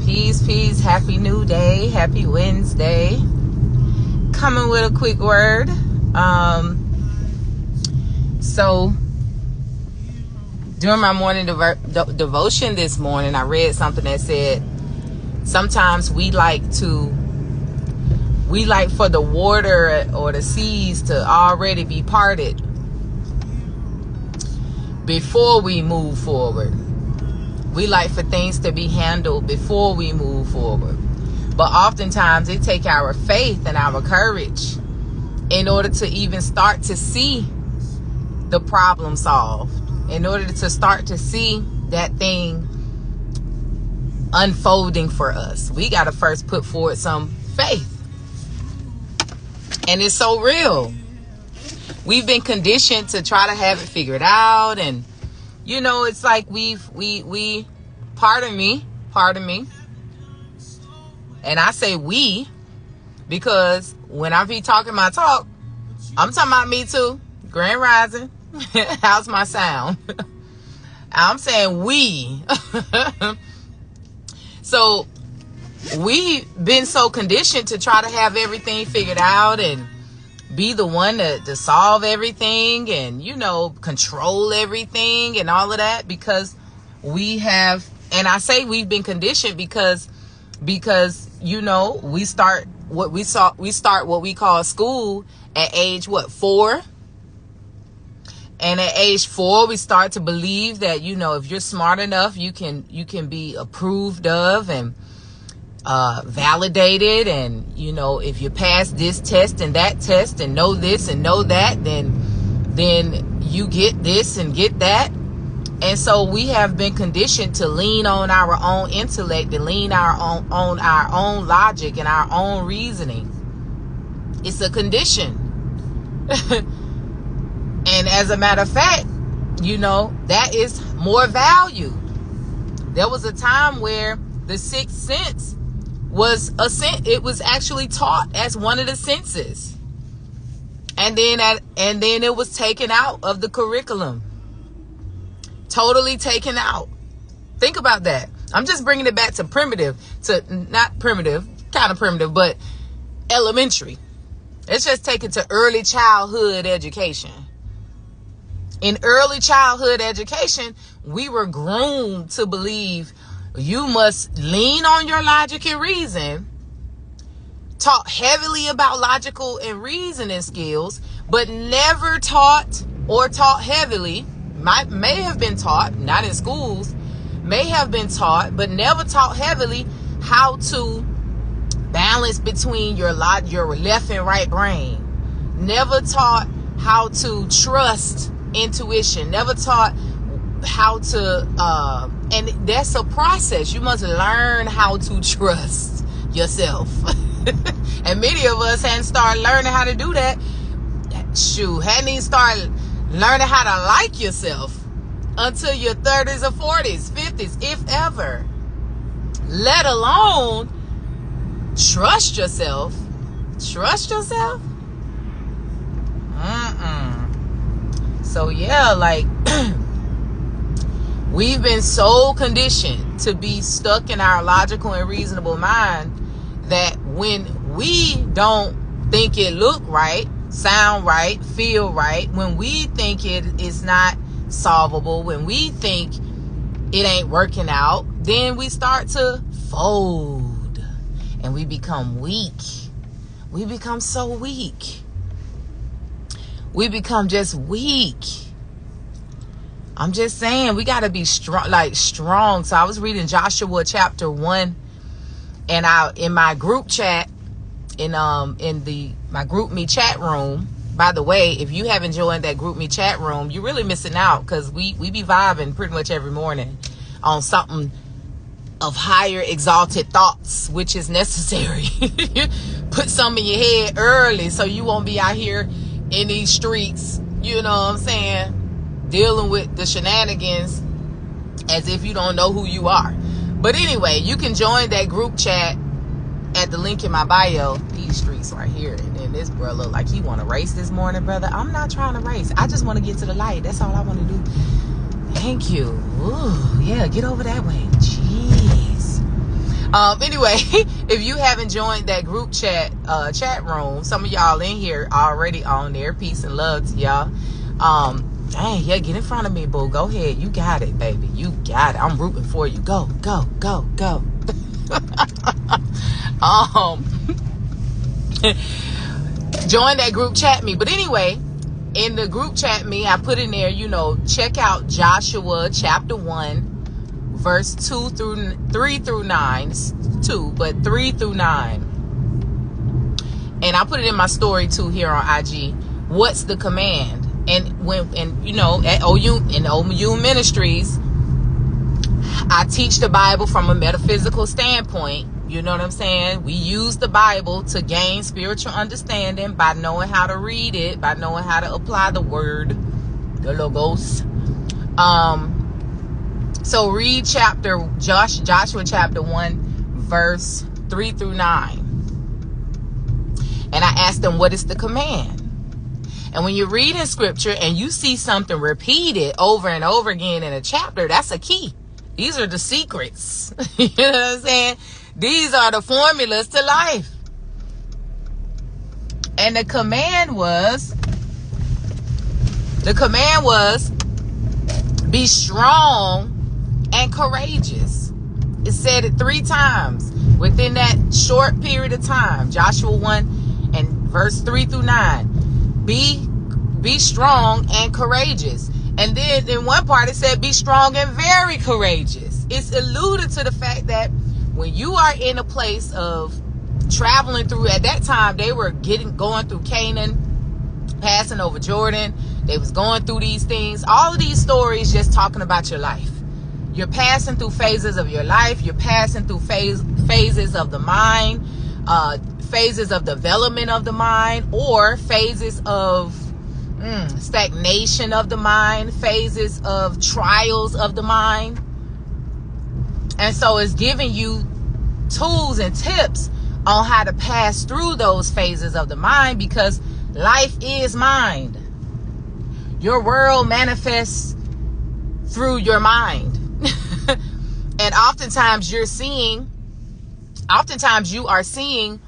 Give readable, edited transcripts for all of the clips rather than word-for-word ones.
Peace, peace. Happy new day. Happy Wednesday. Coming with a quick word. So during my morning devotion this morning, I read something that said sometimes we like for the water or the seas to already be parted before we move forward. We like for things to be handled before we move forward. But oftentimes it takes our faith and our courage in order to even start to see the problem solved. In order to start to see that thing unfolding for us. We got to first put forward some faith. And it's so real. We've been conditioned to try to have it figured out, and you know, it's like we pardon me, and I say we because when I be talking my talk, I'm talking about me too. Grand Rising. How's my sound? I'm saying we. So we've been so conditioned to try to have everything figured out and be the one to solve everything and, you know, control everything and all of that, because we have, and I say we've been conditioned because, you know, we start what we call school at age, 4? And at age 4, we start to believe that, you know, if you're smart enough, you can be approved of and validated, and you know, if you pass this test and that test and know this and know that, then you get this and get that. And so we have been conditioned to lean on our own intellect, to lean on our own logic and our own reasoning. It's a condition. And as a matter of fact, you know, that is more valued. There was a time where the sixth sense was it was actually taught as one of the senses, and then it was taken out of the curriculum, totally taken out. Think about that. I'm just bringing it back to not primitive, kind of primitive, but elementary. Let's just take it to early childhood education. In early childhood education, we were groomed to believe you must lean on your logic and reason, taught heavily about logical and reasoning skills, but never taught heavily, may have been taught, not in schools, may have been taught, but never taught heavily how to balance between your left and right brain. Never taught how to trust intuition. Never taught how to and that's a process. You must learn how to trust yourself. And many of us hadn't started learning how to do that. Hadn't even started learning how to like yourself until your 30s or 40s, 50s, if ever. Let alone trust yourself. Trust yourself? So yeah, like we've been so conditioned to be stuck in our logical and reasonable mind that when we don't think it look right, sound right, feel right, when we think it is not solvable, when we think it ain't working out, then we start to fold and we become weak. We become so weak. We become just weak. I'm just saying, we got to be strong. So I was reading Joshua chapter 1, and in my group chat, in my group me chat room. By the way, if you haven't joined that group me chat room, you're really missing out, because we be vibing pretty much every morning on something of higher exalted thoughts, which is necessary. Put some in your head early so you won't be out here in these streets, you know what I'm saying, dealing with the shenanigans as if you don't know who you are. But anyway, you can join that group chat at the link in my bio. These streets right here. And then this bro look like he want to race this morning, brother. I'm not trying to race. I just want to get to the light. That's all I want to do. Thank you. Ooh, yeah, get over that way. Jeez. Anyway, if you haven't joined that group chat room, some of y'all in here already on there. Peace and love to y'all. Dang, yeah, get in front of me, boo. Go ahead. You got it, baby. You got it. I'm rooting for you. Go, go, go, go. Join that group chat me. But anyway, in the group chat me, I put in there, check out Joshua chapter 1, verse 3 through 9. It's 2, but 3 through 9. And I put it in my story too here on IG. What's the command? And at OU Ministries, I teach the Bible from a metaphysical standpoint. You know what I'm saying? We use the Bible to gain spiritual understanding by knowing how to read it, by knowing how to apply the word, the logos. So read Joshua chapter 1, verse 3 through 9. And I asked them, what is the command? And when you read in scripture and you see something repeated over and over again in a chapter, that's a key. These are the secrets. You know what I'm saying? These are the formulas to life. And the command was, be strong and courageous. It said it 3 times within that short period of time. Joshua 1 and verse 3 through 9. Be strong and courageous. And then in one part it said be strong and very courageous. It's alluded to the fact that when you are in a place of traveling through, at that time they were going through Canaan, passing over Jordan. They was going through these things. All of these stories just talking about your life. You're passing through phases of your life. You're passing through phases of the mind, phases of development of the mind, or phases of stagnation of the mind, phases of trials of the mind. And so it's giving you tools and tips on how to pass through those phases of the mind, because life is mind. Your world manifests through your mind. And oftentimes you are seeing,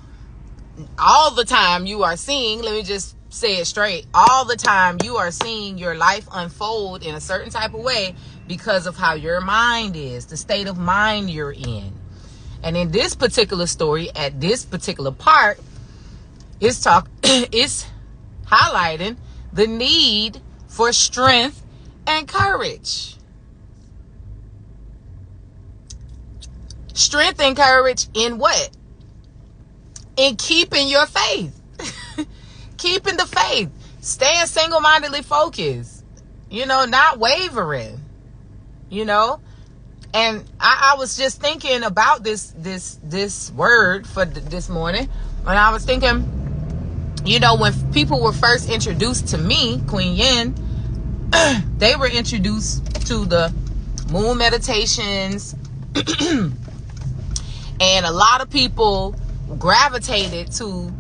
let me just say it straight. All the time you are seeing your life unfold in a certain type of way because of how your mind is, the state of mind you're in. And in this particular story, at this particular part, it's highlighting the need for strength and courage. Strength and courage in what? In keeping your faith. Keeping the faith. Staying single-mindedly focused. Not wavering. And I was just thinking about this word for this morning. And I was thinking, when people were first introduced to me, Queen Yenn, they were introduced to the moon meditations. And a lot of people gravitated to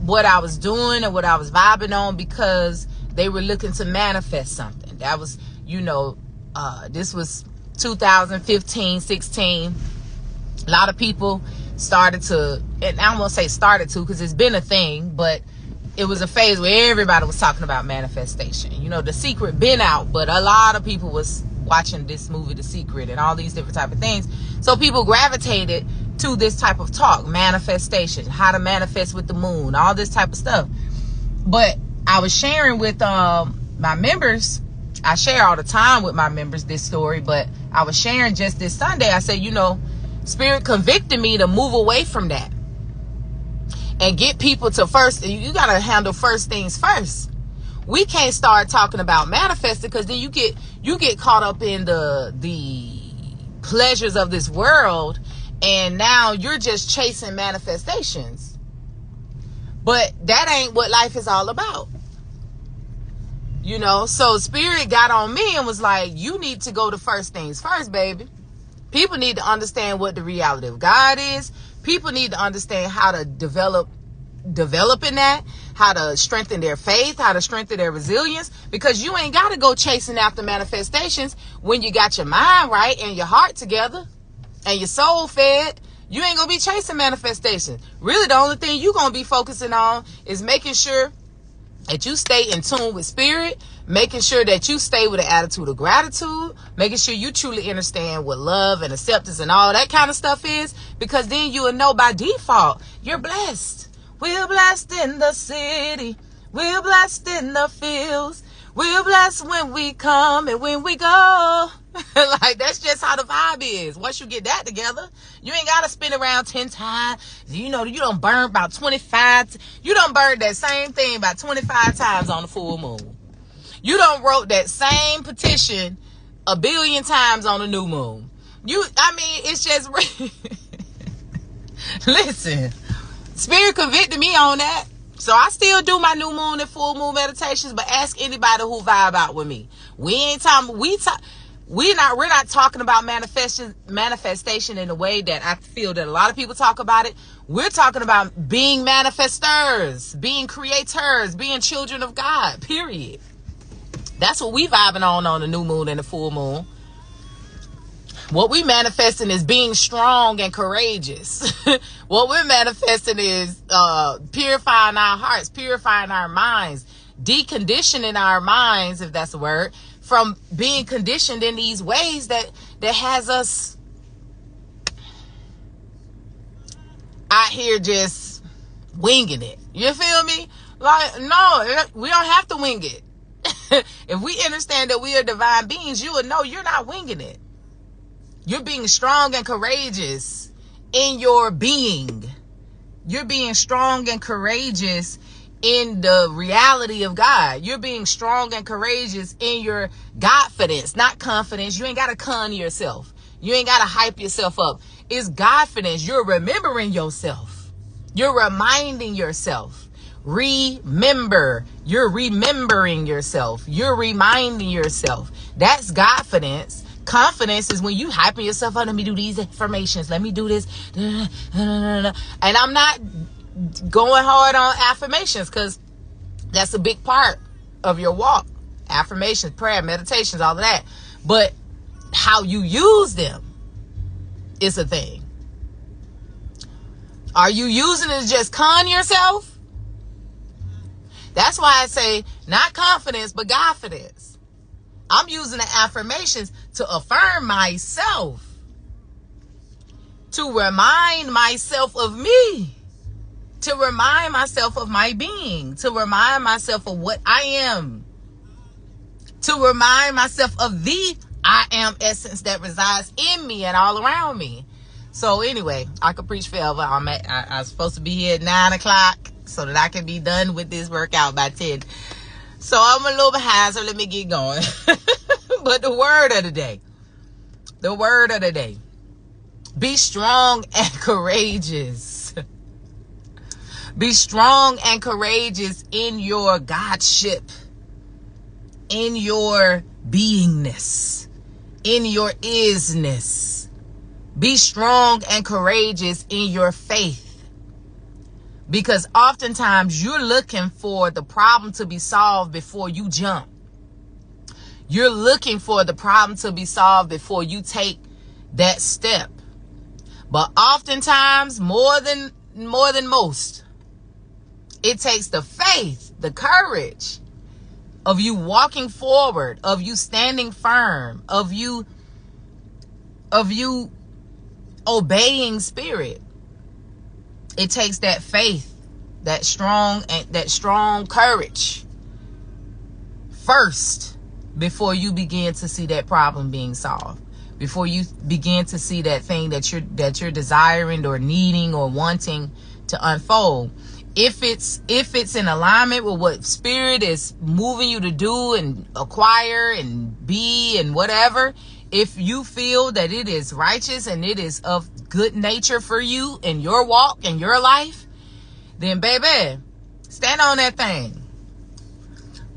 what I was doing and what I was vibing on because they were looking to manifest something. That was, this was 2015, 16. A lot of people started to, and I won't say started to because it's been a thing, but it was a phase where everybody was talking about manifestation. The Secret been out, but a lot of people was watching this movie, The Secret, and all these different type of things. So people gravitated to this type of talk, manifestation, how to manifest with the moon, all this type of stuff. But I was sharing with my members. I share all the time with my members this story, but I was sharing just this Sunday. I said, Spirit convicted me to move away from that and get people to first. You got to handle first things first. We can't start talking about manifesting because then you get caught up in the pleasures of this world, and now you're just chasing manifestations. But that ain't what life is all about. So Spirit got on me and was like, you need to go to first things first, baby. People need to understand what the reality of God is. People need to understand how to develop in that, how to strengthen their faith, how to strengthen their resilience, because you ain't got to go chasing after manifestations when you got your mind right and your heart together and your soul fed. You ain't gonna be chasing manifestation. Really, the only thing you gonna be focusing on is making sure that you stay in tune with spirit, making sure that you stay with an attitude of gratitude, making sure you truly understand what love and acceptance and all that kind of stuff is, because then you will know by default, you're blessed. We're blessed in the city. We're blessed in the fields. We're blessed when we come and when we go. Like, that's just how the vibe is. Once you get that together, you ain't got to spin around 10 times. You know, you don't burn about 25. You don't burn that same thing about 25 times on the full moon. You don't wrote that same petition a billion times on the new moon. It's just, listen, Spirit convicted me on that. So I still do my new moon and full moon meditations, but ask anybody who vibe out with me. We're not talking about manifestation in the way that I feel that a lot of people talk about it. We're talking about being manifestors, being creators, being children of God, period. That's what we vibing on the new moon and the full moon. What we manifesting is being strong and courageous. What we're manifesting is purifying our hearts, purifying our minds, deconditioning our minds, if that's a word, from being conditioned in these ways that has us out here just winging it. You feel me? Like, no, we don't have to wing it. If we understand that we are divine beings, you will know you're not winging it. You're being strong and courageous in your being. You're being strong and courageous in the reality of God. You're being strong and courageous in your Godfidence, not confidence. You ain't got to con yourself. You ain't got to hype yourself up. It's Godfidence. You're remembering yourself. You're reminding yourself. Remember. You're remembering yourself. You're reminding yourself. That's Godfidence. Confidence is when you hyping yourself up. Let me do these affirmations. Let me do this. And I'm not going hard on affirmations because that's a big part of your walk. Affirmations, prayer, meditations, all of that. But how you use them is a thing. Are you using it to just con yourself? That's why I say not confidence, but Godfidence. I'm using the affirmations to affirm myself, to remind myself of me, to remind myself of my being, to remind myself of what I am, to remind myself of the I am essence that resides in me and all around me. So anyway, I could preach forever. I was supposed to be here at 9 o'clock so that I can be done with this workout by 10. So I'm a little behind, so let me get going. But the word of the day. Be strong and courageous. Be strong and courageous in your Godship, in your beingness, in your isness. Be strong and courageous in your faith. Because oftentimes you're looking for the problem to be solved before you jump. You're looking for the problem to be solved before you take that step. But oftentimes, more than most, it takes the faith, the courage of you walking forward, of you standing firm, of you obeying spirit. It takes that faith, that strong courage first before you begin to see that problem being solved. Before you begin to see that thing that you're desiring or needing or wanting to unfold. If it's in alignment with what spirit is moving you to do and acquire and be and whatever, if you feel that it is righteous and it is of good nature for you in your walk and your life, then baby, stand on that thing.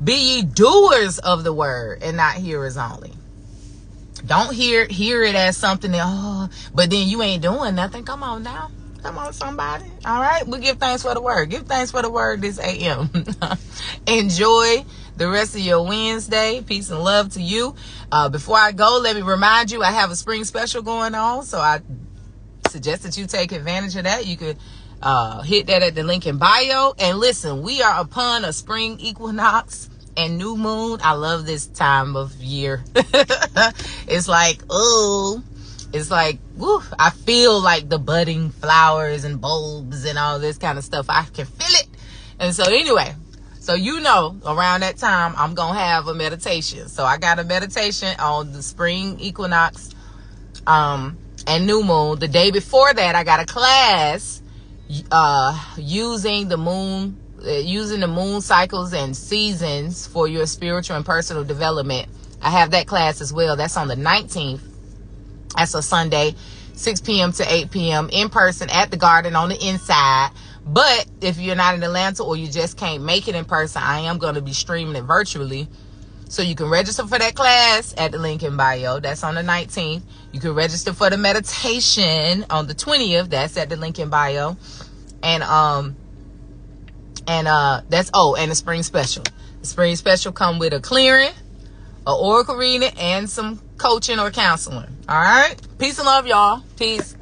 Be ye doers of the word and not hearers only. Don't hear it as something that, but then you ain't doing nothing. Come on now. Come on, somebody. All right. We give thanks for the word. Give thanks for the word this AM. Enjoy the rest of your Wednesday. Peace and love to you. Before I go, let me remind you, I have a spring special going on. So I suggest that you take advantage of that. You could hit that at the link in bio. And listen, we are upon a spring equinox and new moon. I love this time of year. It's like, oh, it's like, woo, I feel like the budding flowers and bulbs and all this kind of stuff. I can feel it. And so anyway, so around that time, I'm going to have a meditation. So I got a meditation on the spring equinox and new moon. The day before that, I got a class using the moon cycles and seasons for your spiritual and personal development. I have that class as well. That's on the 19th. That's a Sunday, 6 p.m. to 8 p.m. in person at the garden on the inside. But if you're not in Atlanta or you just can't make it in person, I am going to be streaming it virtually. So you can register for that class at the link in bio. That's on the 19th. You can register for the meditation on the 20th. That's at the link in bio. And the spring special. The spring special come with a clearing, an oracle reading, and some coaching or counseling. All right. Peace and love, y'all. Peace.